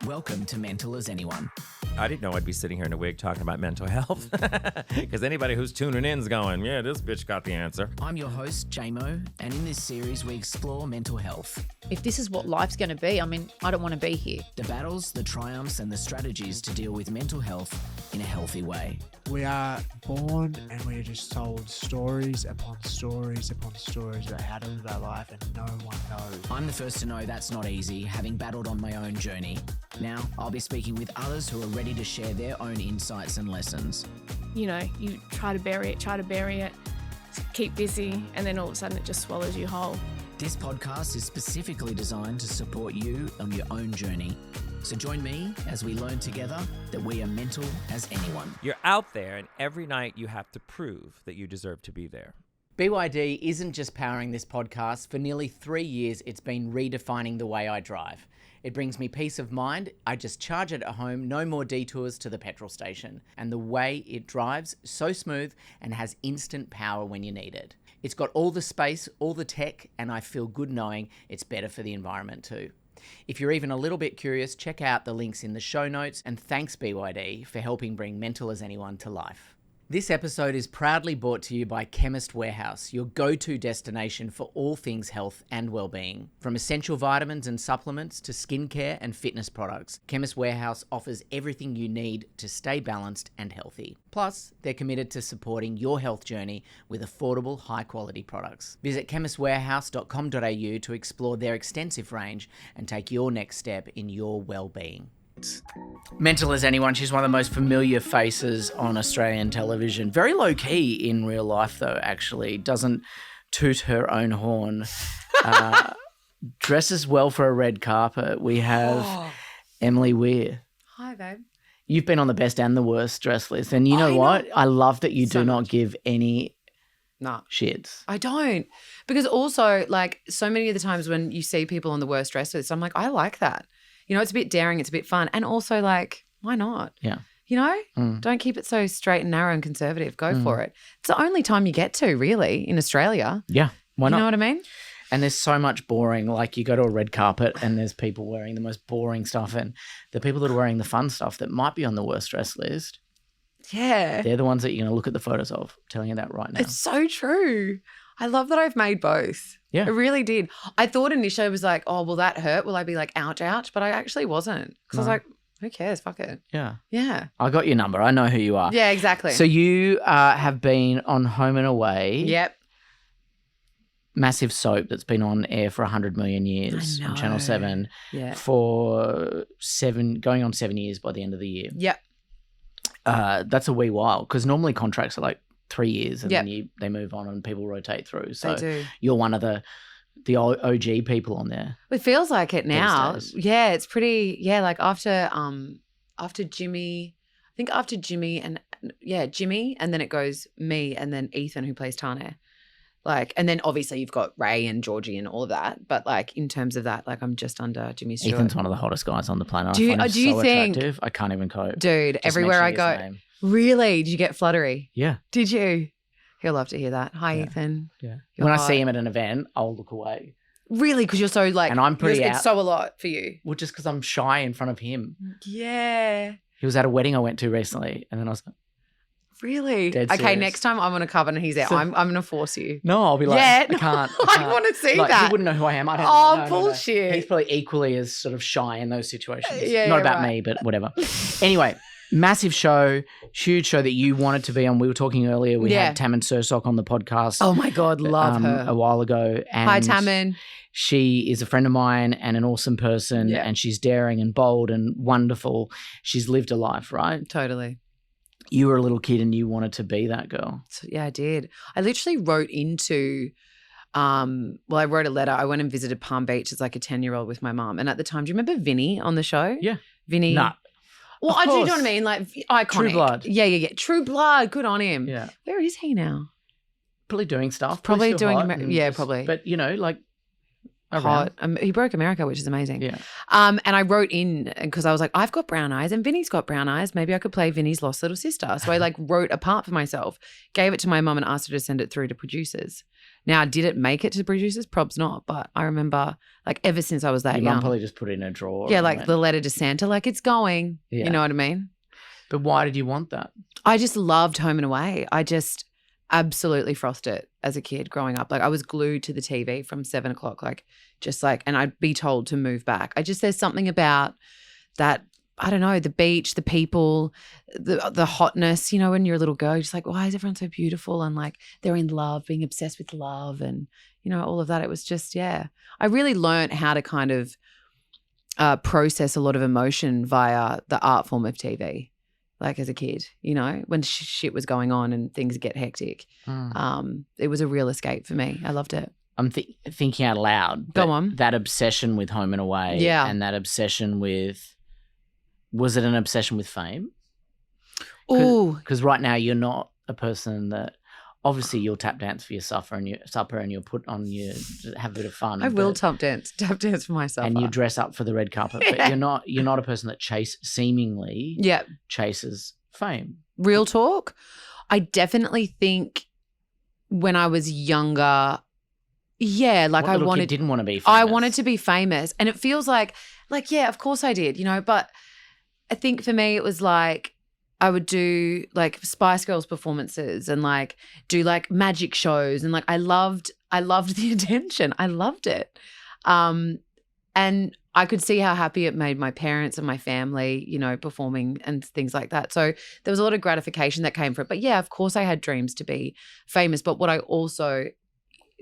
Welcome to Mental as Anyone. I didn't know I'd be sitting here in a wig talking about mental health. Because anybody who's tuning in is going, yeah, this bitch got the answer. I'm your host, JMO, and in this series we explore mental health. If this is what life's going to be, I don't want to be here. The battles, the triumphs, and the strategies to deal with mental health in a healthy way. We are born and we are just told stories upon stories upon stories about how to live our life, and no one knows. I'm the first to know that's not easy, having battled on my own journey. Now, I'll be speaking with others who are ready to share their own insights and lessons. You know, you try to bury it, keep busy, and then all of a sudden it just swallows you whole. This podcast is specifically designed to support you on your own journey. So join me as we learn together that we are mental as anyone. You're out there, and every night you have to prove that you deserve to be there. BYD isn't just powering this podcast. For nearly 3 years, it's been redefining the way I drive. It brings me peace of mind. I just charge it at home, no more detours to the petrol station. And the way it drives, so smooth and has instant power when you need it. It's got all the space, all the tech, and I feel good knowing it's better for the environment too. If you're even a little bit curious, check out the links in the show notes, and thanks BYD for helping bring Mental as Anyone to life. This episode is proudly brought to you by Chemist Warehouse, your go-to destination for all things health and well-being. From essential vitamins and supplements to skincare and fitness products, Chemist Warehouse offers everything you need to stay balanced and healthy. Plus, they're committed to supporting your health journey with affordable, high-quality products. Visit chemistwarehouse.com.au to explore their extensive range and take your next step in your well-being. Mental as Anyone, she's one of the most familiar faces on Australian television. Very low-key in real life, though, actually. Doesn't toot her own horn. Dresses well for a red carpet. We have Emily Weir. Hi, babe. You've been on the best and the worst dress list. And you know what? I love that you do not give any shits. I don't. Because also, like, so many of the times when you see people on the worst dress list, I'm like, I like that. You know, it's a bit daring, it's a bit fun. And also, like, why not? Yeah. You know, don't keep it so straight and narrow and conservative. Go for it. It's the only time you get to, really, in Australia. Yeah. Why not? You know what I mean? And there's so much boring. Like, you go to a red carpet and there's people wearing the most boring stuff, and the people that are wearing the fun stuff that might be on the worst dress list, yeah, they're the ones that you're going to look at the photos of. I'm telling you that right now. It's so true. I love that I've made both. Yeah. I really did. I thought initially I was like, oh, will that hurt? Will I be like, ouch, ouch? But I actually wasn't. Because I was like, who cares? Fuck it. Yeah. Yeah. I got your number. I know who you are. Yeah, exactly. So you have been on Home and Away. Yep. Massive soap that's been on air for 100 million years on Channel 7 for going on 7 years by the end of the year. Yep. That's a wee while, because normally contracts are like 3 years and Yep. then they move on and people rotate through. So They do. you're one of the OG people on there. It feels like it now. days. Yeah, it's pretty. Yeah, like after Jimmy, I think after Jimmy and Jimmy, and then it goes me and then Ethan, who plays Tane. Like, and then obviously you've got Ray and Georgie and all of that. But like in terms of that, like I'm just under Jimmy Stewart. Ethan's one of the hottest guys on the planet. Do you I find him so think- attractive. I can't even cope. Dude, Just everywhere I mentioning go. his name. Really? Did you get fluttery? Yeah. Did you? He'll love to hear that. Hi, Ethan. Yeah. You're When I hot. see him at an event, I'll look away. Really? Because you're so like, And I'm pretty it's out. so a lot for you. Well, just because I'm shy in front of him. Yeah. He was at a wedding I went to recently, and then I was like, Really? Dead Okay, serious. next time I'm on a cover and he's there. So- I'm going to force you. no, I'll be like, Yeah, I can't. I wanna see Like, that. He wouldn't know who I am. I don't Oh, know. No. bullshit. He's probably equally as sort of shy in those situations. Yeah, Not yeah, about right. me, but whatever. Anyway, massive show, huge show that you wanted to be on. We were talking earlier. We Yeah. had Tammin Sursok on the podcast. Oh my God, love her. A while ago. And Hi, Tammin. she is a friend of mine and an awesome person, Yeah. and she's daring and bold and wonderful. She's lived a life, right? Totally. You were a little kid and you wanted to be that girl. So, yeah, I did. I literally wrote into, I wrote a letter. I went and visited Palm Beach as like a 10-year-old with my mum. And at the time, do you remember Vinny on the show? Yeah. Vinny. Nah. Well, Of I do you know course. what I mean? Like iconic. True Blood. Yeah. True Blood. Good on him. Yeah. Where is he now? Probably doing stuff. Probably still doing hot Amer- and yeah, just- probably. But, you know, like around. Hot. He broke America, which is amazing. Yeah. And I wrote in because I was like, I've got brown eyes and Vinny's got brown eyes. Maybe I could play Vinny's lost little sister. So I like wrote a part for myself, gave it to my mum and asked her to send it through to producers. Now, did it make it to the producers? Probs not, but I remember like ever since I was that Your young. mum probably just put it in a drawer. Yeah, and like went- the letter to Santa, like it's going. Yeah. You know what I mean? But why did you want that? I just loved Home and Away. I just absolutely frothed it as a kid growing up. Like I was glued to the TV from 7 o'clock, and I'd be told to move back. There's something about that. I don't know, the beach, the people, the hotness, you know, when you're a little girl, you're just like, why is everyone so beautiful? And like they're in love, being obsessed with love and, you know, all of that. It was just, yeah. I really learned how to kind of process a lot of emotion via the art form of TV, like as a kid, you know, when shit was going on and things get hectic. It was a real escape for me. I loved it. I'm thinking out loud. Go but on. That obsession with Home and Away. Yeah. And that obsession with, was it an obsession with fame? Ooh. Because right now you're not a person that, obviously you'll tap dance for your supper and you'll put on have a bit of fun. I will but- tap dance for myself. and you dress up for the red carpet, but you're not a person that seemingly Yeah. chases fame. Real talk. I definitely think when I was younger, yeah, like What I little kid wanted didn't want to be famous? I wanted to be famous. And it feels like, yeah, of course I did, you know, but I think for me it was like I would do like Spice Girls performances and like do like magic shows and like I loved the attention. I loved it. And I could see how happy it made my parents and my family, you know, performing and things like that. So there was a lot of gratification that came from it. But yeah, of course I had dreams to be famous. But what I also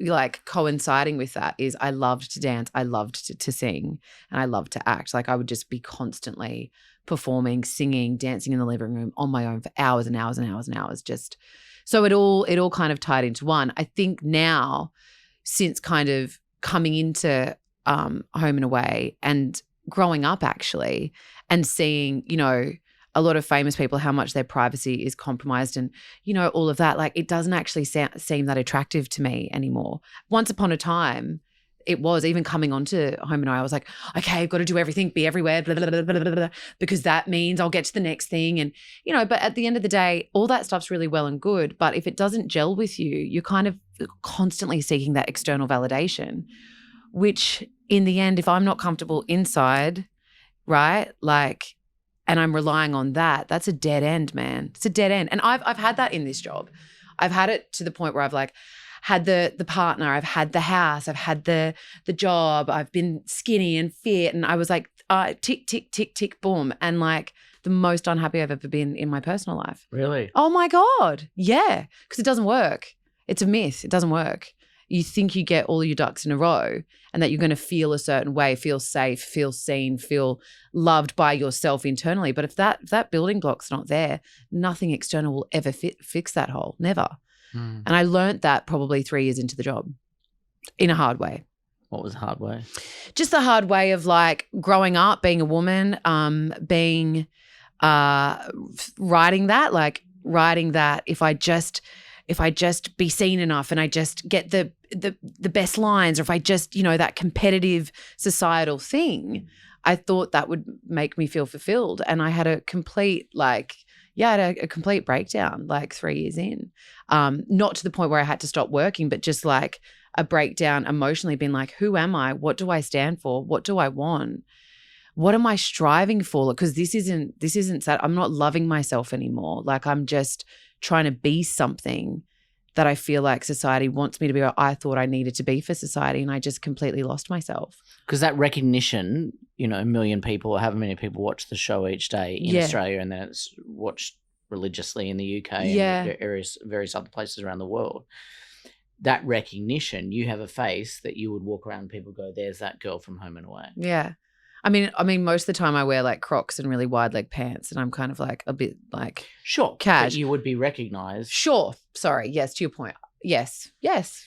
like coinciding with that is I loved to dance. I loved to sing and I loved to act. Like I would just be constantly performing, singing, dancing in the living room on my own for hours and hours and hours and hours. Just so it all kind of tied into one. I think now, since kind of coming into Home and Away and growing up actually, and seeing, you know, a lot of famous people, how much their privacy is compromised and, you know, all of that, like it doesn't actually seem that attractive to me anymore. Once upon a time, it was even coming onto Home and Away, I was like, okay, I've got to do everything, be everywhere, blah, blah, blah, blah, blah, blah, because that means I'll get to the next thing. And, you know, but at the end of the day, all that stuff's really well and good. But if it doesn't gel with you, you're kind of constantly seeking that external validation, which in the end, if I'm not comfortable inside, right, like, and I'm relying on that, that's a dead end, man. It's a dead end. And I've had that in this job. I've had it to the point where I've like had the partner, I've had the house, I've had the job, I've been skinny and fit, and I was like tick, tick, tick, tick, boom. And like the most unhappy I've ever been in my personal life. Really? Oh my God. Yeah. Because it doesn't work. It's a myth. It doesn't work. You think you get all your ducks in a row and that you're going to feel a certain way, feel safe, feel seen, feel loved by yourself internally. But if that building block's not there, nothing external will ever fix that hole. Never. And I learned that probably 3 years into the job in a hard way. What was the hard way? Just the hard way of like growing up, being a woman, writing that if I just be seen enough and I just get the best lines, or if I just, you know, that competitive societal thing, I thought that would make me feel fulfilled. And I had a complete a complete breakdown like 3 years in. Not to the point where I had to stop working, but just like a breakdown emotionally, being like, who am I? What do I stand for? What do I want? What am I striving for? Because this isn't sad. I'm not loving myself anymore. Like I'm just trying to be something that I feel like society wants me to be, or I thought I needed to be for society, and I just completely lost myself. Because that recognition, you know, 1 million people or however many people watch the show each day in Australia, and then it's watched religiously in the UK and various other places around the world. That recognition, you have a face that you would walk around and people go, there's that girl from Home and Away. Yeah. I mean, most of the time I wear like Crocs and really wide leg pants, and I'm kind of like a bit like sure, cash. but you would be recognised. Sure. Sorry. Yes. To your point. Yes.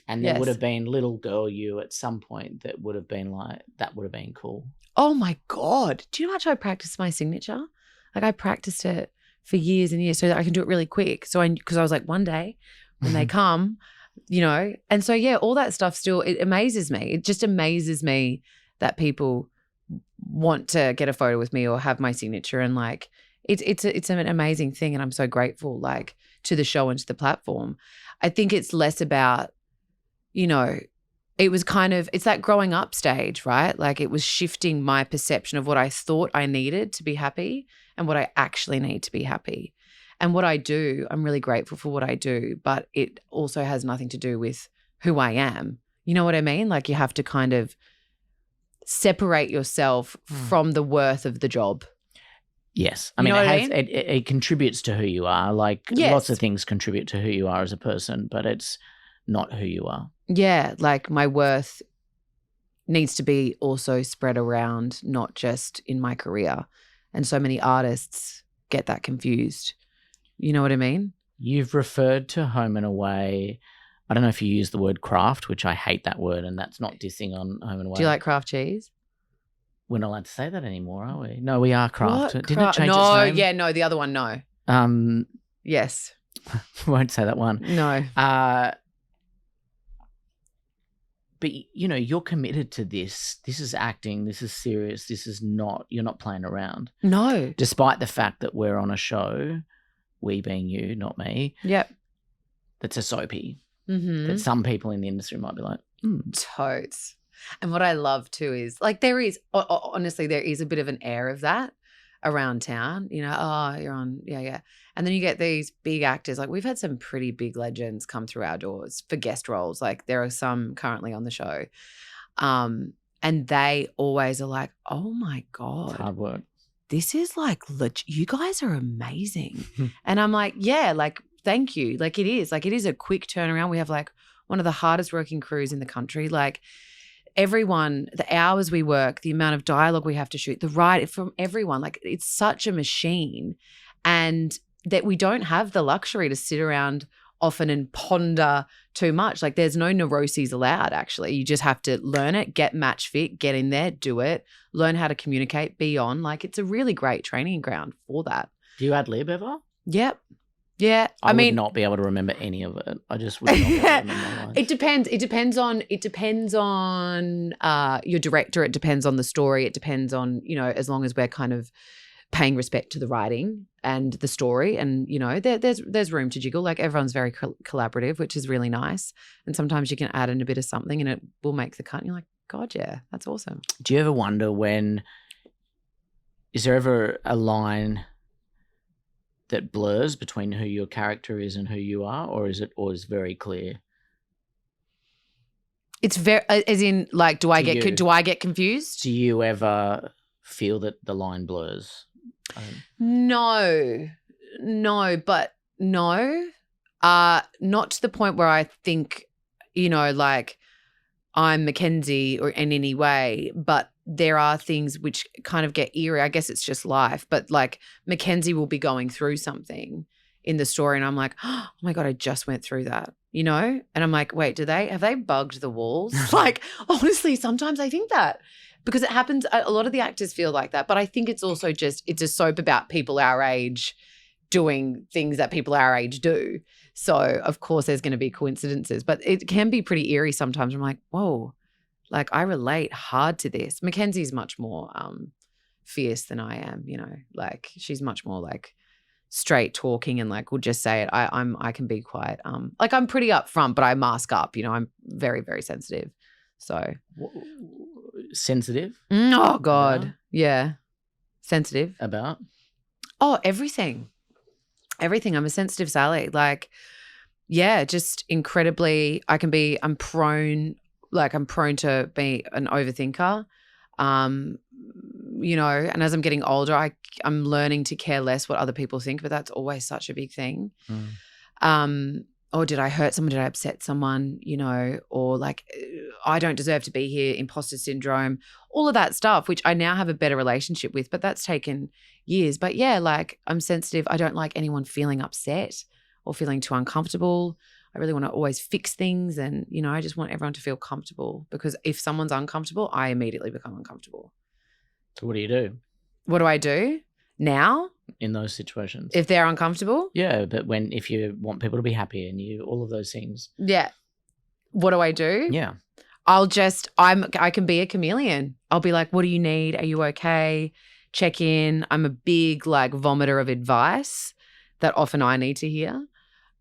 And there would have been little girl you at some point that would have been like, that would have been cool. Oh my God. Do you know how much I practiced my signature? Like I practiced it for years and years so that I can do it really quick. Because I was like, one day when they come, you know, and so yeah, all that stuff still, it amazes me. It just amazes me that people want to get a photo with me or have my signature, and like it's an amazing thing, and I'm so grateful like to the show and to the platform. I think it's less about, you know, it was kind of, it's that growing up stage, right? Like it was shifting my perception of what I thought I needed to be happy and what I actually need to be happy. And what I do, I'm really grateful for what I do, but it also has nothing to do with who I am. You know what I mean? Like you have to kind of separate yourself from the worth of the job. Yes. I You mean, know it what I has mean? it contributes to who you are. Like Yes. lots of things contribute to who you are as a person, but it's not who you are. Yeah, like my worth needs to be also spread around, not just in my career. And so many artists get that confused. You know what I mean? You've referred to Home and Away. I don't know if you use the word craft, which I hate that word, and that's not dissing on Home and Away. Do you like craft cheese? We're not allowed to say that anymore, are we? No, we are craft. What? Didn't it change no, its name? yeah, no, the other one, no. Yes. Won't say that one. No. But you know, you're committed to this. This is acting. This is serious. This is not. You're not playing around. No. Despite the fact that we're on a show, we being you, not me. Yep. That's a soapy. Mm-hmm. That some people in the industry might be like, Totes. And what I love too is like there is honestly there is a bit of an air of that around town, you know, oh, you're on, yeah. And then you get these big actors, like we've had some pretty big legends come through our doors for guest roles. Like there are some currently on the show. And they always are like, oh my God. it's hard work. This is like, you guys are amazing. And I'm like, yeah, like, thank you. Like it is a quick turnaround. We have like one of the hardest working crews in the country. Like everyone, the hours we work, the amount of dialogue we have to shoot, the right from everyone, like it's such a machine. And that we don't have the luxury to sit around often and ponder too much. Like there's no neuroses allowed actually. You just have to learn it, get match fit, get in there, do it, learn how to communicate, be on. Like it's a really great training ground for that. Do you ad lib ever? Yep. Yeah. I mean, would not be able to remember any of it. I just would not be able to remember my lines. It depends. It depends on your director. It depends on the story. It depends on, you know, as long as we're kind of paying respect to the writing and the story, and you know, there's room to jiggle. Like everyone's very collaborative, which is really nice. And sometimes you can add in a bit of something, and it will make the cut. And you're like, God, yeah, that's awesome. Do you ever wonder is there ever a line that blurs between who your character is and who you are, or is it always very clear? It's very, as in, like, do I get confused? Do you ever feel that the line blurs? No, not to the point where I think, you know, like I'm Mackenzie or in any way, but there are things which kind of get eerie. I guess it's just life, but like Mackenzie will be going through something in the story and I'm like, oh my God, I just went through that, you know? And I'm like, wait, have they bugged the walls? Like, honestly, sometimes I think that. Because it happens, a lot of the actors feel like that. But I think it's also it's a soap about people our age doing things that people our age do. So, of course, there's going to be coincidences. But it can be pretty eerie sometimes. I'm like, whoa, like I relate hard to this. Mackenzie's much more fierce than I am, you know. Like she's much more like straight talking and like will just say it. I can be quite like I'm pretty upfront, but I mask up, you know. I'm very, very sensitive. So sensitive? Oh God. Yeah. Sensitive. About? Oh, everything. Everything. I'm a sensitive Sally. Like, yeah, just incredibly I'm prone to be an overthinker. You know, and as I'm getting older, I'm learning to care less what other people think, but that's always such a big thing. Or did I hurt someone? Did I upset someone? You know, or like I don't deserve to be here, imposter syndrome, all of that stuff, which I now have a better relationship with, but that's taken years. But yeah, like I'm sensitive. I don't like anyone feeling upset or feeling too uncomfortable. I really want to always fix things and, you know, I just want everyone to feel comfortable because if someone's uncomfortable, I immediately become uncomfortable. So what do you do? What do I do now? In those situations? If they're uncomfortable? Yeah, but if you want people to be happy and all of those things. Yeah. What do I do? Yeah. I can be a chameleon. I'll be like, what do you need? Are you okay? Check in. I'm a big like vomiter of advice that often I need to hear.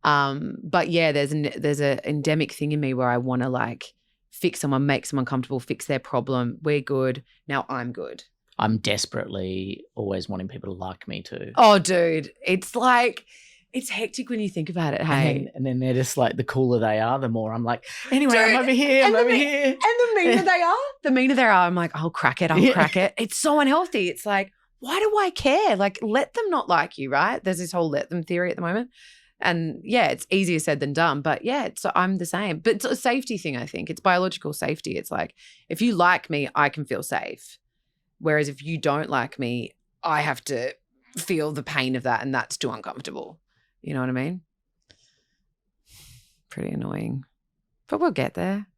But yeah, there's an endemic thing in me where I want to like fix someone, make someone comfortable, fix their problem. We're good. Now I'm good. I'm desperately always wanting people to like me too. Oh, dude, it's like, it's hectic when you think about it, hey? And then they're just like, the cooler they are, the more I'm like, anyway, Dude, I'm over here, I'm and the over me- here. And the meaner they are, I'm like, I'll crack it. It's so unhealthy. It's like, why do I care? Like, let them not like you, right? There's this whole let them theory at the moment. And yeah, it's easier said than done. But yeah, I'm the same. But it's a safety thing, I think. It's biological safety. It's like, if you like me, I can feel safe. Whereas if you don't like me, I have to feel the pain of that, and that's too uncomfortable. You know what I mean? Pretty annoying. But we'll get there.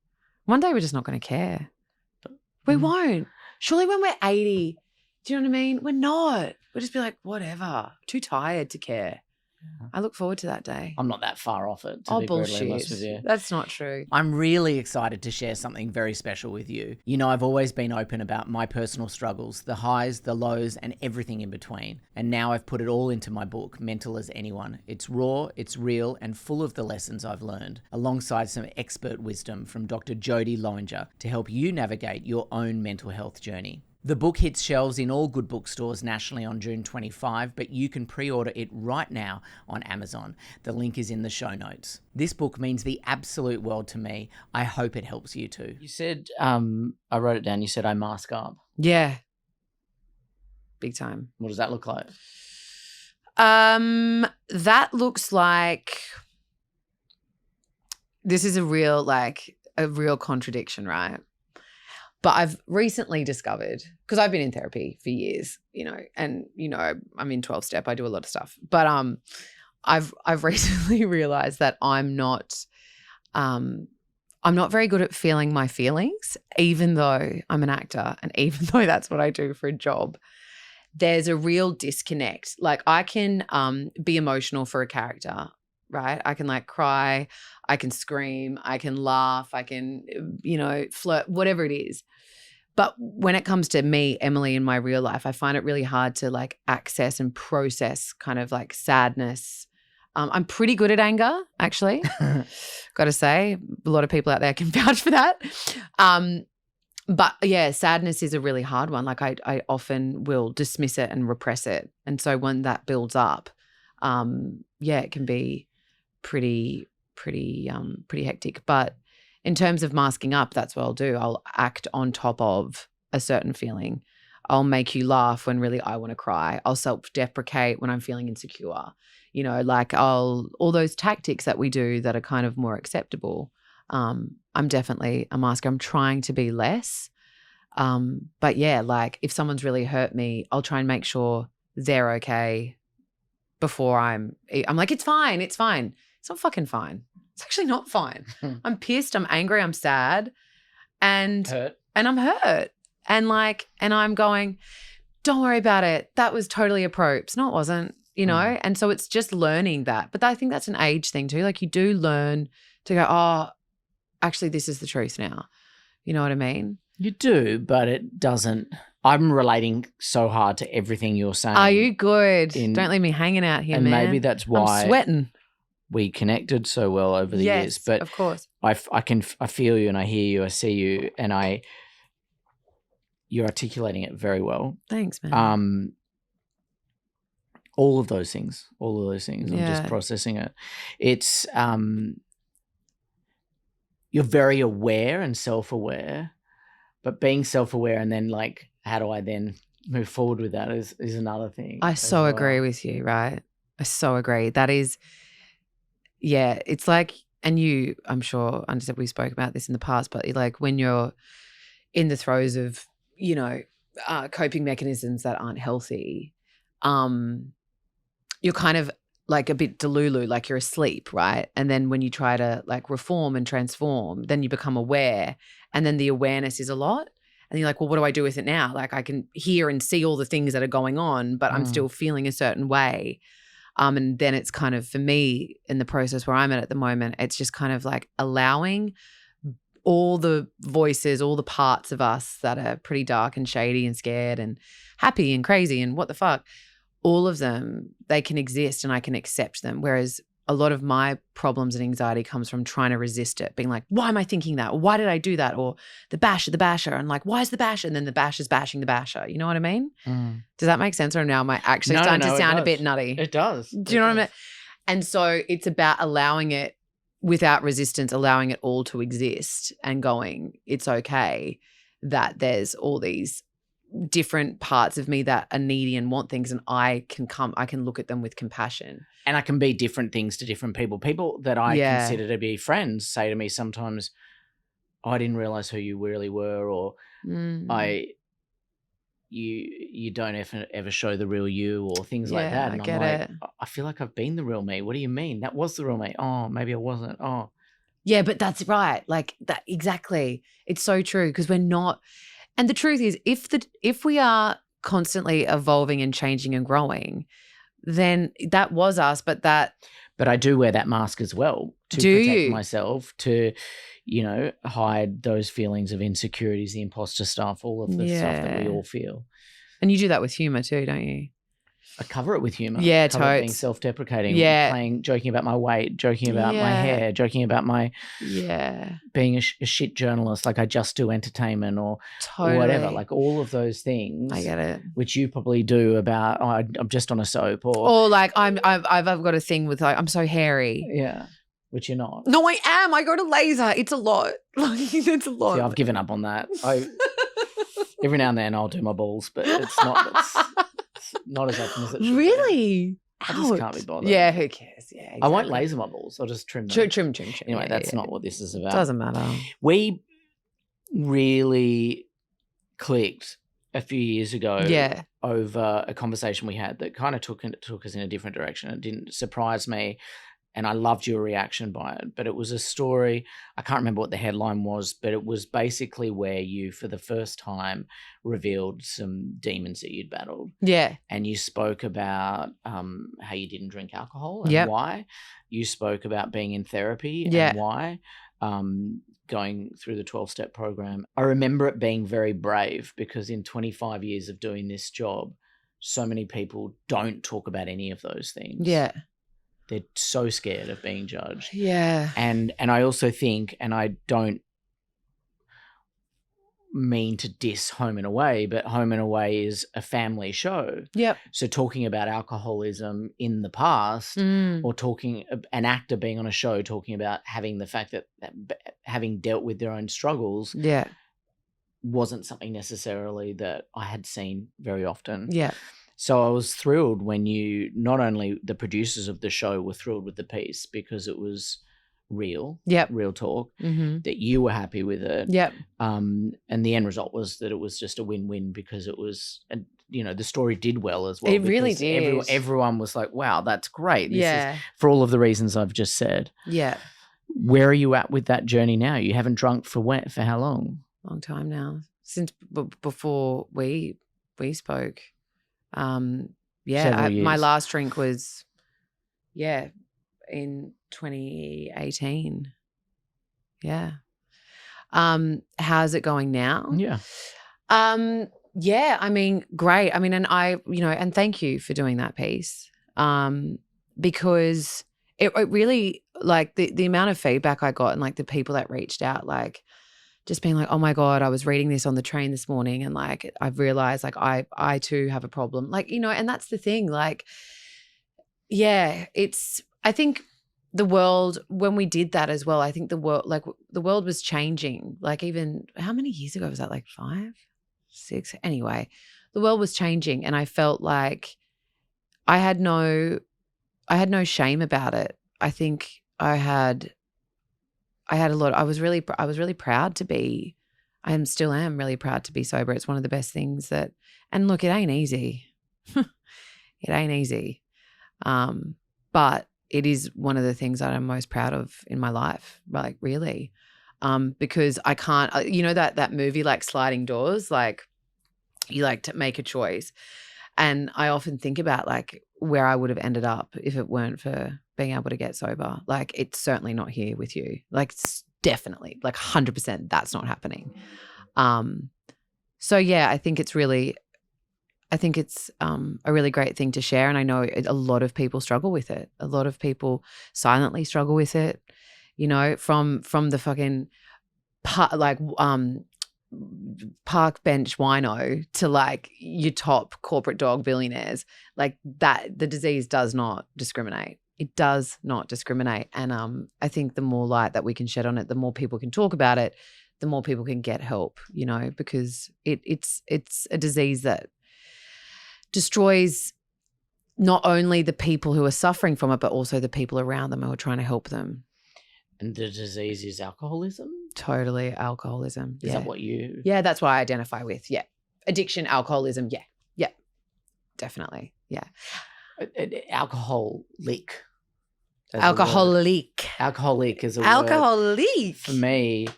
One day we're just not going to care. We won't. Surely when we're 80, do you know what I mean? We're not. We'll just be like, whatever. Too tired to care. I look forward to that day. I'm not that far off it, to be brutally honest with you. Bullshit. That's not true. I'm really excited to share something very special with you. You know, I've always been open about my personal struggles, the highs, the lows, and everything in between. And now I've put it all into my book, Mental as Anyone. It's raw, it's real, and full of the lessons I've learned, alongside some expert wisdom from Dr. Jodie Lowinger to help you navigate your own mental health journey. The book hits shelves in all good bookstores nationally on June 25, but you can pre-order it right now on Amazon. The link is in the show notes. This book means the absolute world to me. I hope it helps you too. You said, I wrote it down, you said I mask up. Yeah. Big time. What does that look like? That looks like, this is a real contradiction, right? But I've recently discovered, because I've been in therapy for years, you know, and, you know, I'm in 12-step. I do a lot of stuff. But I've recently realized that I'm not very good at feeling my feelings, even though I'm an actor and even though that's what I do for a job. There's a real disconnect. Like, I can be emotional for a character, right? I can like cry, I can scream, I can laugh, I can, you know, flirt, whatever it is. But when it comes to me, Emily, in my real life, I find it really hard to like access and process kind of like sadness. I'm pretty good at anger, actually. Got to say, a lot of people out there can vouch for that. But yeah, sadness is a really hard one. Like I often will dismiss it and repress it. And so when that builds up, it can be pretty hectic. But in terms of masking up, that's what I'll do. I'll act on top of a certain feeling. I'll make you laugh when really I want to cry. I'll self-deprecate when I'm feeling insecure. You know, like all those tactics that we do that are kind of more acceptable. I'm definitely a masker. I'm trying to be less. But yeah, like if someone's really hurt me, I'll try and make sure they're okay before I'm like, it's fine. It's fine. It's not fucking fine. It's actually not fine. I'm pissed. I'm angry. I'm sad. And I'm hurt. And I'm going, don't worry about it. That was totally a props. No, it wasn't, you know? And so it's just learning that. But I think that's an age thing too. Like you do learn to go, oh, actually this is the truth now. You know what I mean? You do, but it doesn't. I'm relating so hard to everything you're saying. Are you good? Don't leave me hanging out here, and man. And maybe that's why I'm sweating. We connected so well over the years. But of course. I feel you and I hear you, I see you, and you're articulating it very well. Thanks, man. All of those things. I'm just processing it. It's you're very aware and self-aware, but being self-aware and then like, how do I then move forward with that is another thing. I so agree with you, right? I so agree. That is, yeah, it's like, and you, I'm sure, understand we spoke about this in the past, but like when you're in the throes of, you know, coping mechanisms that aren't healthy, you're kind of like a bit delulu, like you're asleep, right? And then when you try to like reform and transform, then you become aware, and then the awareness is a lot. And you're like, well, what do I do with it now? Like I can hear and see all the things that are going on, but I'm still feeling a certain way. And then it's kind of, for me in the process where I'm at the moment, it's just kind of like allowing all the voices, all the parts of us that are pretty dark and shady and scared and happy and crazy and what the fuck, all of them, they can exist and I can accept them. Whereas a lot of my problems and anxiety comes from trying to resist it, being like, why am I thinking that? Why did I do that? Or the basher. And like, why is the basher? And then the basher's bashing the basher. You know what I mean? Mm. Does that make sense? Or now am I actually No, starting no, to it sound a does. bit nutty? It does. Do you know what I mean? And so it's about allowing it without resistance, allowing it all to exist and going, it's okay that there's all these different parts of me that are needy and want things, and I can look at them with compassion. And I can be different things to different people. People that I consider to be friends say to me sometimes, I didn't realize who you really were, or you don't ever show the real you, or things like that. And I'm like, I feel like I've been the real me. What do you mean? That was the real me. Oh, maybe I wasn't. Oh. Yeah, but that's right. Like that, exactly. It's so true, because we're not. And the truth is, if we are constantly evolving and changing and growing, then that was us. But I do wear that mask as well to protect myself, to, hide those feelings of insecurities, the imposter stuff, all of the stuff that we all feel. And you do that with humor too, don't you? I cover it with humor. Yeah, totally. Being self-deprecating. Yeah. Joking about my weight, joking about my hair, joking about my being a shit journalist. Like I just do entertainment or whatever. Like all of those things. I get it. Which you probably do about. Oh, I'm just on a soap, or like I've got a thing with like I'm so hairy. Yeah. Which you're not. No, I am. I go to laser. It's a lot. Like it's a lot. See, I've given up on that. Every now and then I'll do my balls, but it's not as often as it should be. I just can't be bothered. Yeah, who cares? Yeah, exactly. I won't laser my balls. I'll just trim them. Trim. Anyway, that's not what this is about. Doesn't matter. We really clicked a few years ago over a conversation we had that kind of took us in a different direction. It didn't surprise me, and I loved your reaction by it. But it was a story, I can't remember what the headline was, but it was basically where you, for the first time, revealed some demons that you'd battled. Yeah. And you spoke about how you didn't drink alcohol and why. You spoke about being in therapy and why. Going through the 12-step program. I remember it being very brave, because in 25 years of doing this job, so many people don't talk about any of those things. Yeah. They're so scared of being judged. Yeah. And I also think, and I don't mean to diss Home and Away, but Home and Away is a family show. Yep. So talking about alcoholism in the past, or talking an actor being on a show talking about having the fact that having dealt with their own struggles, wasn't something necessarily that I had seen very often. Yeah. So I was thrilled when not only the producers of the show were thrilled with the piece because it was real talk, that you were happy with it. Yep. And the end result was that it was just a win-win, because it was, the story did well as well. It really did. Everyone was like, wow, that's great. This is for all of the reasons I've just said. Yeah. Where are you at with that journey now? You haven't drunk for how long? Long time now. Since before we spoke. My last drink was in 2018. Yeah. How's it going now? Yeah. I mean, great. I mean, and and thank you for doing that piece. Because it really, like the amount of feedback I got and like the people that reached out, like just being like, oh my God, I was reading this on the train this morning and like I've realized like I too have a problem. Like, and that's the thing. Like, I think the world, when we did that as well, I think the world was changing. Like even, how many years ago was that? Like 5, 6? Anyway, the world was changing and I felt like I had no shame about it. I think I had a lot. I was really proud to be. I still am really proud to be sober. It's one of the best things that. And look, it ain't easy. It ain't easy, but it is one of the things that I'm most proud of in my life. Like really, because I can't. That movie like Sliding Doors. Like you like to make a choice, and I often think about like where I would have ended up if it weren't for being able to get sober. Like it's certainly not here with you. Like it's definitely like 100% that's not happening. So yeah, I think it's really, I think it's a really great thing to share, and I know a lot of people struggle with it. A lot of people silently struggle with it. You know, from the fucking park bench wino to like your top corporate dog billionaires, like that. The disease does not discriminate. It does not discriminate, and I think the more light that we can shed on it, the more people can talk about it, the more people can get help. You know, because it's a disease that destroys not only the people who are suffering from it, but also the people around them who are trying to help them. And the disease is alcoholism? Totally, alcoholism. Is that what you... Yeah, that's what I identify with, yeah. Addiction, alcoholism, yeah, definitely, yeah. Alcoholic. Alcoholic. Alcoholic is a word. Alcoholic. For me,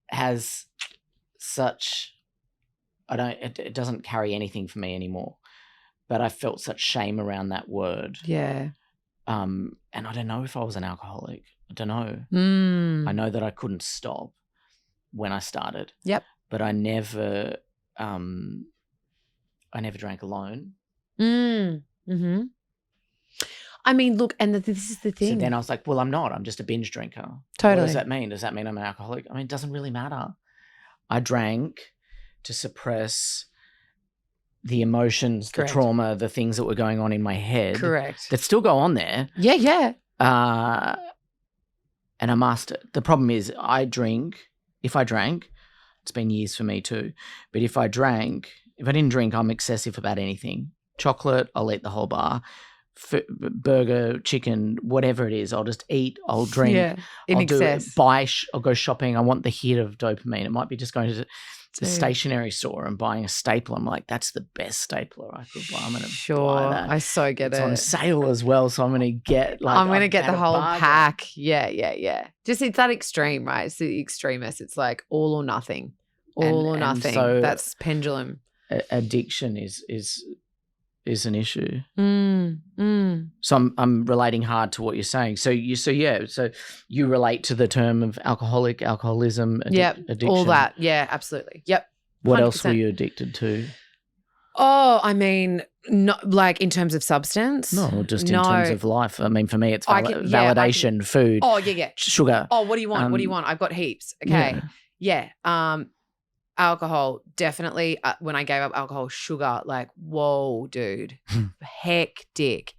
has such... It doesn't carry anything for me anymore. But I felt such shame around that word. Yeah. And I don't know if I was an alcoholic. I don't know. I know that I couldn't stop when I started. Yep. But I never drank alone. Mm-hmm. I mean, look, and this is the thing. So then I was like, well, I'm not. I'm just a binge drinker. Totally. What does that mean? Does that mean I'm an alcoholic? I mean, it doesn't really matter. I drank to suppress the emotions, Correct. the trauma, the things that were going on in my head. Correct. That still go on there. Yeah. And I masked it. The problem is if I drank, it's been years for me too, but if I didn't drink, I'm excessive about anything. Chocolate, I'll eat the whole bar. Burger, chicken, whatever it is, I'll just eat, I'll drink. Yeah, in I'll excess. I'll go shopping. I want the hit of dopamine. It might be just going to the stationery store and buying a stapler. I'm like, that's the best stapler I could buy. I'm going to buy that. I so get It's it. on sale as well, so I'm going to get I'm going to get the whole pack. Yeah. Just it's that extreme, right? It's the extremist. It's like all or nothing. All or nothing. So that's pendulum. Addiction is an issue. Mm. So I'm relating hard to what you're saying. So you relate to the term of alcoholism, addiction. All that. Yeah, absolutely. Yep. What 100%. else were you addicted to? Oh, I mean, not like in terms of substance. No, just in terms of life. I mean, for me, it's validation, food. Oh, yeah. Sugar. Oh, what do you want? What do you want? I've got heaps. Okay. Yeah. Alcohol, definitely. When I gave up alcohol, sugar, like, whoa, dude, hectic.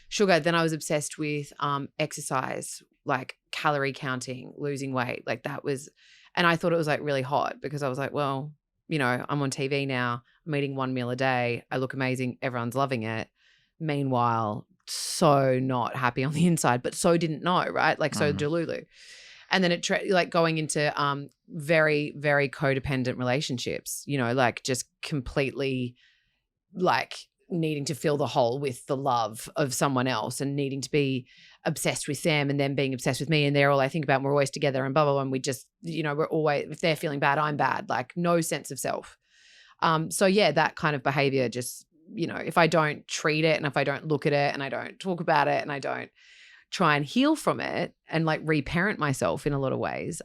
Sugar. Then I was obsessed with exercise, like calorie counting, losing weight. Like that was, and I thought it was like really hot because I was like, well, you know, I'm on TV now. I'm eating 1 meal a day. I look amazing. Everyone's loving it. Meanwhile, so not happy on the inside, but so didn't know, right? Like so delulu. And then it like going into very, very codependent relationships, you know, like just completely like needing to fill the hole with the love of someone else and needing to be obsessed with them and them being obsessed with me. And they're all I think about, and we're always together and blah, blah, blah. And we just, you know, we're always, if they're feeling bad, I'm bad, like no sense of self. So yeah, that kind of behavior just, you know, if I don't treat it and if I don't look at it and I don't talk about it and I don't try and heal from it and like reparent myself in a lot of ways,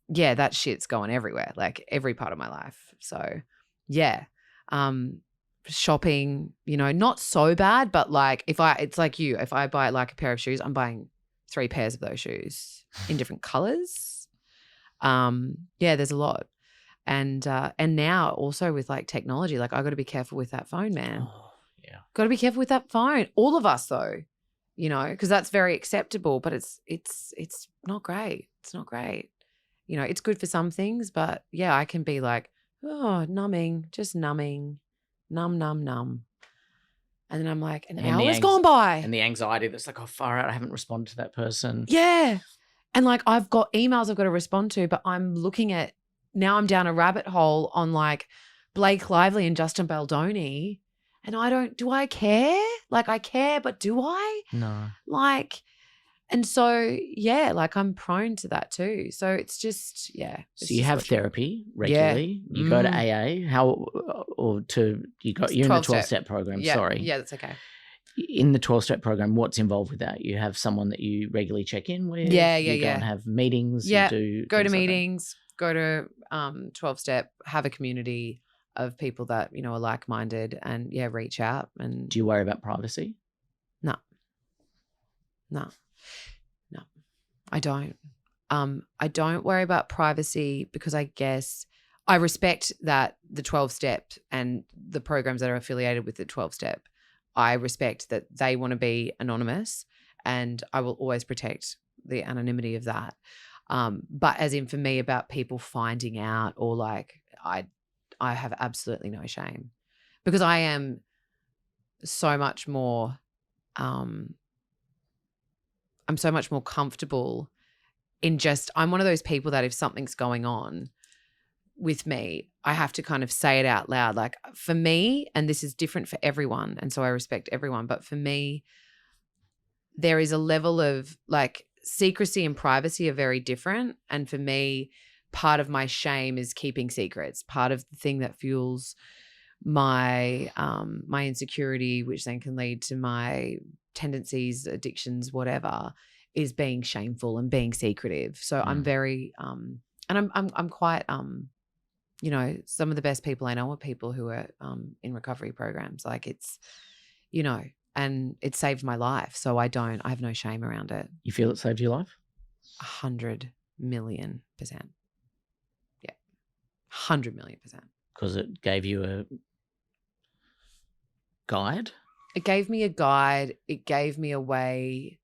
yeah, that shit's going everywhere, like every part of my life. So yeah, shopping, you know, not so bad, but like it's like if I buy like a pair of shoes, I'm buying 3 pairs of those shoes in different colors. Yeah, there's a lot. And now also with like technology, like I got to be careful with that phone, man. Oh, yeah. Got to be careful with that phone. All of us though, you know, because that's very acceptable, but it's not great. It's not great. You know, it's good for some things, but yeah, I can be like, oh, just numbing, numb. And then I'm like, an hour's gone by. And the anxiety that's like, oh, far out, I haven't responded to that person. Yeah. And like I've got emails I've got to respond to, but I'm looking at, now I'm down a rabbit hole on like Blake Lively and Justin Baldoni. And do I care? Like I care, but do I? No. Like, and so, yeah, like I'm prone to that too. So it's just, yeah. So you have therapy regularly. Yeah. You go to AA. You're in the 12-step program. Yeah. Sorry. Yeah, that's okay. In the 12-step program, what's involved with that? You have someone that you regularly check in with. Yeah. You go and have meetings. Yeah. You go to meetings, go to 12-step, have a community. of people that, you know, are like-minded and reach out. And Do you worry about privacy? No, I don't. I don't worry about privacy because I guess I respect that the 12-step and the programs that are affiliated with the 12-step, I respect that they want to be anonymous, and I will always protect the anonymity of that. But as in for me about people finding out or like I have absolutely no shame because I am so much more I'm so much more comfortable in just, I'm one of those people that if something's going on with me, I have to kind of say it out loud. Like for me, and this is different for everyone, and so I respect everyone, but for me, there is a level of like secrecy and privacy are very different. And for me, part of my shame is keeping secrets. Part of the thing that fuels my my insecurity, which then can lead to my tendencies, addictions, whatever, is being shameful and being secretive. So I'm very and I'm quite you know, some of the best people I know are people who are in recovery programs. Like it's, you know, and it saved my life. So I have no shame around it. You feel it saved your life? 100 million %. Yeah. 100 million %. Because it gave you a guide? It gave me a guide. It gave me a way.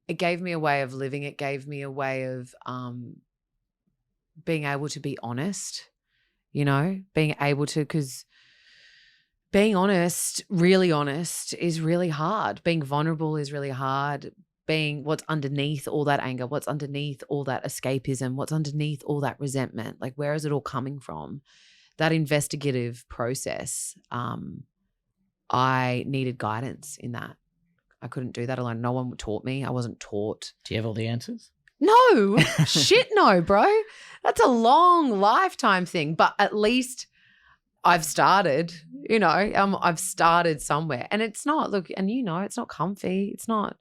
It gave me a way of living. It gave me a way of being able to be honest, you know, being able to, because being honest, really honest is really hard. Being vulnerable is really hard. Being what's underneath all that anger, what's underneath all that escapism, what's underneath all that resentment, like where is it all coming from? That investigative process, I needed guidance in that. I couldn't do that alone. No one taught me. I wasn't taught. Do you have all the answers? No, shit no, bro. That's a long lifetime thing. But at least I've started, you know, I've started somewhere. And it's not, look, and you know, it's not comfy. It's not,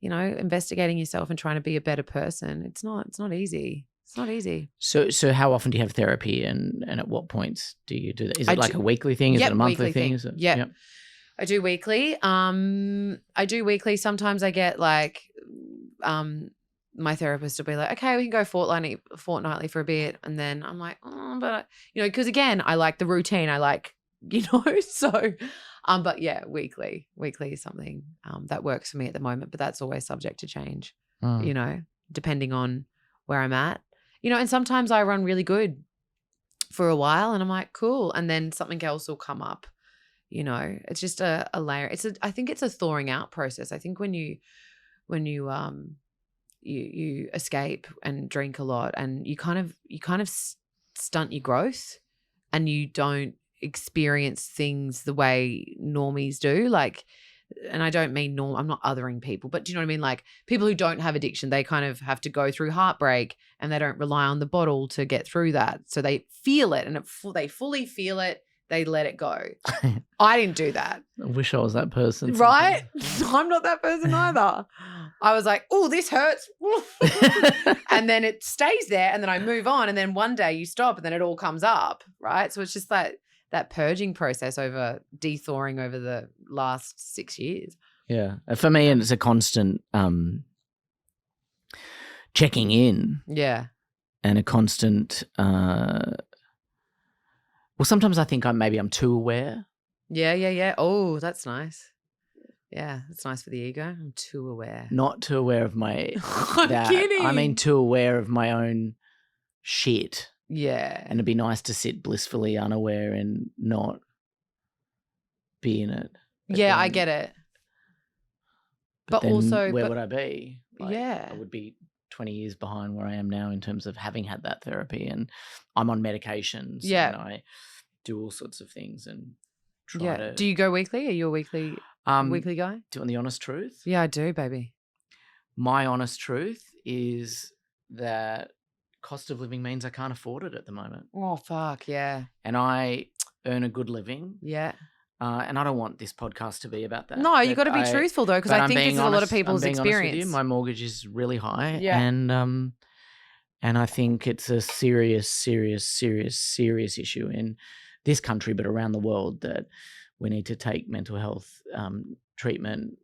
you know, investigating yourself and trying to be a better person. It's not easy. It's not easy. So how often do you have therapy and at what points do you do that? Is it like a weekly thing? Is it a monthly thing? Is it, yep. I do weekly. Sometimes I get like my therapist will be like, okay, we can go fortnightly for a bit. And then I'm like, but, you know, because again, I like the routine. I like, you know, so, but yeah, weekly is something that works for me at the moment, but that's always subject to change, you know, depending on where I'm at, you know, and sometimes I run really good for a while and I'm like, cool. And then something else will come up, you know, it's just a layer. I think it's a thawing out process. I think when you escape and drink a lot and you kind of stunt your growth and you don't experience things the way normies do. Like, and I don't mean I'm not othering people, but do you know what I mean? Like people who don't have addiction, they kind of have to go through heartbreak and they don't rely on the bottle to get through that. So they feel it and they fully feel it. They let it go. I didn't do that. I wish I was that person. Right? I'm not that person either. I was like, oh, this hurts. And then it stays there and then I move on and then one day you stop and then it all comes up, right? So it's just that purging process over de-thawing over the last 6 years. Yeah. For me, it's a constant checking in. Yeah. And a constant well, sometimes I think maybe I'm too aware. Yeah. Oh, that's nice. Yeah, that's nice for the ego. I'm too aware. Not too aware of my I'm kidding. I mean too aware of my own shit. Yeah. And it'd be nice to sit blissfully unaware and not be in it. But yeah, I get it. But also where would I be? Like, yeah. I would be 20 years behind where I am now in terms of having had that therapy, and I'm on medications. Yeah. And I do all sorts of things and try to. Do you go weekly? Are you a weekly guy? Do you want the honest truth? Yeah, I do, baby. My honest truth is that cost of living means I can't afford it at the moment. Oh, fuck, yeah. And I earn a good living. Yeah. And I don't want this podcast to be about that. No, you got to be truthful though, because I think this is a lot of people's experience. My mortgage is really high, yeah. and And I think it's a serious issue in this country, but around the world, that we need to take mental health treatment.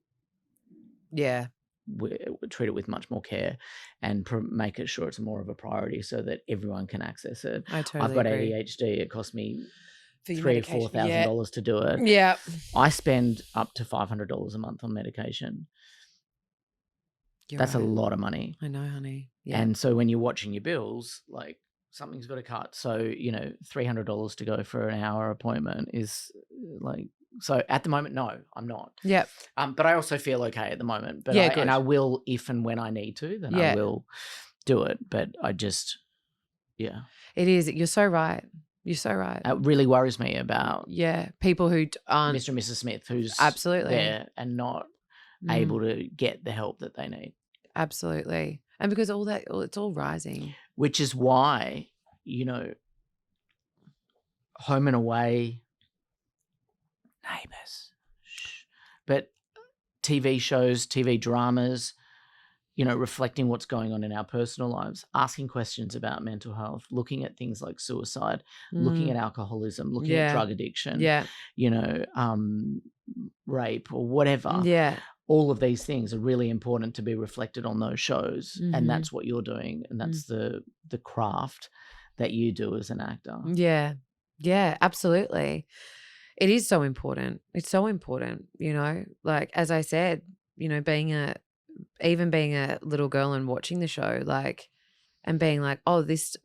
Yeah. We treat it with much more care and make it sure it's more of a priority so that everyone can access it. I totally I've got agree. ADHD. It costs me $3,000 or $4,000 to do it. Yeah. I spend up to $500 a month on medication. That's right. a lot of money. I know, honey. Yeah. And so when you're watching your bills, like something's got to cut. So, $300 to go for an hour appointment is like, so at the moment, no, I'm not. Yep. But I also feel okay at the moment. But Yeah, and I will, if and when I need to, then I will do it. But I just, It is. You're so right. You're so right. It really worries me about people who aren't Mr. and Mrs. Smith, who's absolutely there and not able to get the help that they need. Absolutely. And because it's all rising. Which is why, Home and Away, Neighbours, but TV shows, TV dramas, reflecting what's going on in our personal lives, asking questions about mental health, looking at things like suicide, looking at alcoholism, looking at drug addiction, rape or whatever. Yeah. All of these things are really important to be reflected on those shows. And that's what you're doing. And that's the craft that you do as an actor. Yeah. Yeah, absolutely. It is so important. It's so important, like, as I said, being a little girl and watching the show, like, and being like, oh, this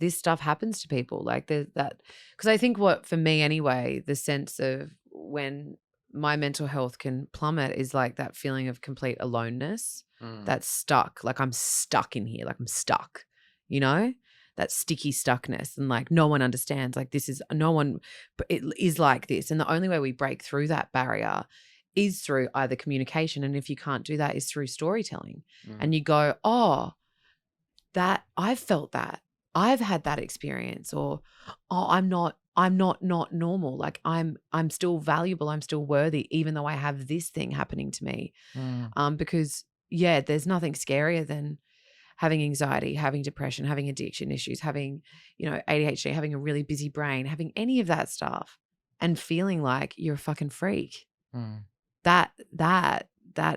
stuff happens to people. Like there's that, because I think for me anyway, the sense of when my mental health can plummet is like that feeling of complete aloneness. That's stuck. Like I'm stuck in here. Like I'm stuck, that sticky stuckness, and like no one understands. Like it is like this. And the only way we break through that barrier is through either communication, and if you can't do that, is through storytelling. And you go, oh, that I've felt that. I've had that experience, or oh, I'm not normal. Like I'm still valuable. I'm still worthy, even though I have this thing happening to me. Because there's nothing scarier than having anxiety, having depression, having addiction issues, having, ADHD, having a really busy brain, having any of that stuff and feeling like you're a fucking freak. That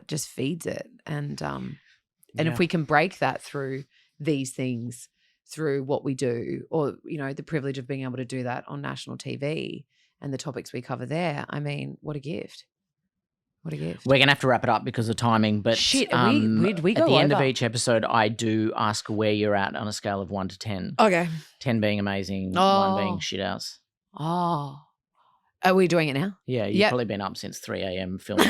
just feeds it. And if we can break that through these things, through what we do, or, the privilege of being able to do that on national TV and the topics we cover there, I mean, what a gift. What a gift. We're going to have to wrap it up because of timing. But shit, we go at the end over? of each episode, I do ask where you're at on a scale of 1 to 10. Okay. 10 being amazing, 1 being shit house. Oh. Are we doing it now? Yeah, you've probably been up since 3 a.m. filming.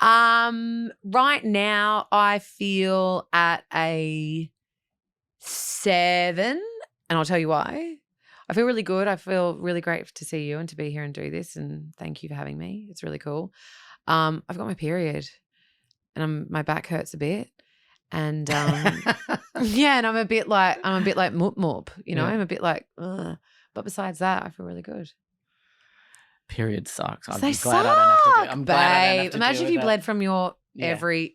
Right now I feel at a 7, and I'll tell you why. I feel really good. I feel really great to see you and to be here and do this, and thank you for having me. It's really cool. I've got my period, and my back hurts a bit, and and I'm a bit like moop moop, I'm a bit like, ugh. But besides that, I feel really good. Period sucks. I'm They glad I don't have to do. I'm glad I don't have to Imagine deal if you with bled from your Yeah. every.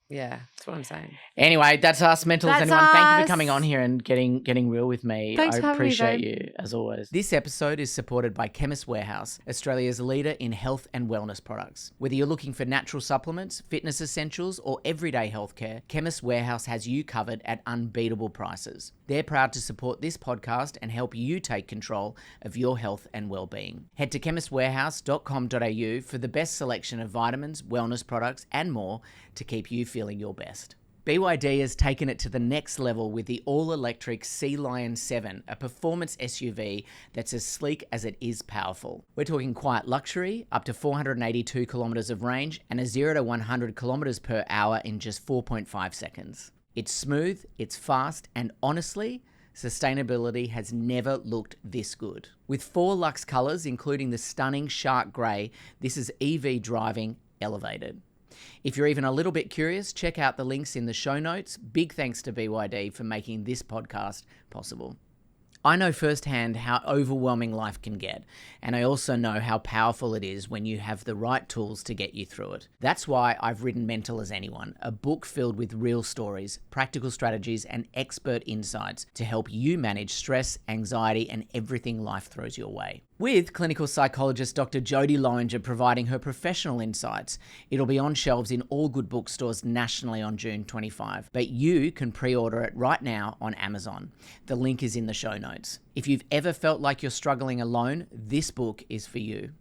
Yeah, that's what I'm saying. that. Anyway, that's us, Mentals. That's Anyone, thank you us. for coming on here and getting real with me. Thanks I for having me, appreciate babe. you as always. This episode is supported by Chemist Warehouse, Australia's leader in health and wellness products. Whether you're looking for natural supplements, fitness essentials, or everyday healthcare, Chemist Warehouse has you covered at unbeatable prices. They're proud to support this podcast and help you take control of your health and well-being. Head to chemistwarehouse.com.au for the best selection of vitamins, wellness products, and more to keep you feeling your best. BYD has taken it to the next level with the all-electric Sea Lion 7, a performance SUV that's as sleek as it is powerful. We're talking quiet luxury, up to 482 kilometres of range, and a 0 to 100 kilometres per hour in just 4.5 seconds. It's smooth, it's fast, and honestly, sustainability has never looked this good. With 4 luxe colours, including the stunning Shark Grey, this is EV driving elevated. If you're even a little bit curious, check out the links in the show notes. Big thanks to BYD for making this podcast possible. I know firsthand how overwhelming life can get, and I also know how powerful it is when you have the right tools to get you through it. That's why I've written Mental as Anyone, a book filled with real stories, practical strategies, and expert insights to help you manage stress, anxiety, and everything life throws your way. With clinical psychologist Dr. Jodie Lowinger providing her professional insights. It'll be on shelves in all good bookstores nationally on June 25, but you can pre-order it right now on Amazon. The link is in the show notes. If you've ever felt like you're struggling alone, this book is for you.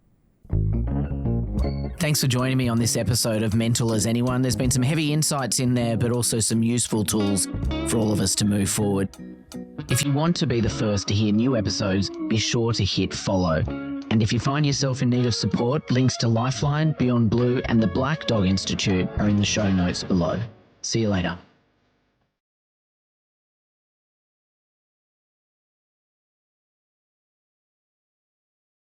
Thanks for joining me on this episode of Mental as Anyone. There's been some heavy insights in there, but also some useful tools for all of us to move forward. If you want to be the first to hear new episodes, be sure to hit follow. And if you find yourself in need of support, links to Lifeline, Beyond Blue, and the Black Dog Institute are in the show notes below. See you later.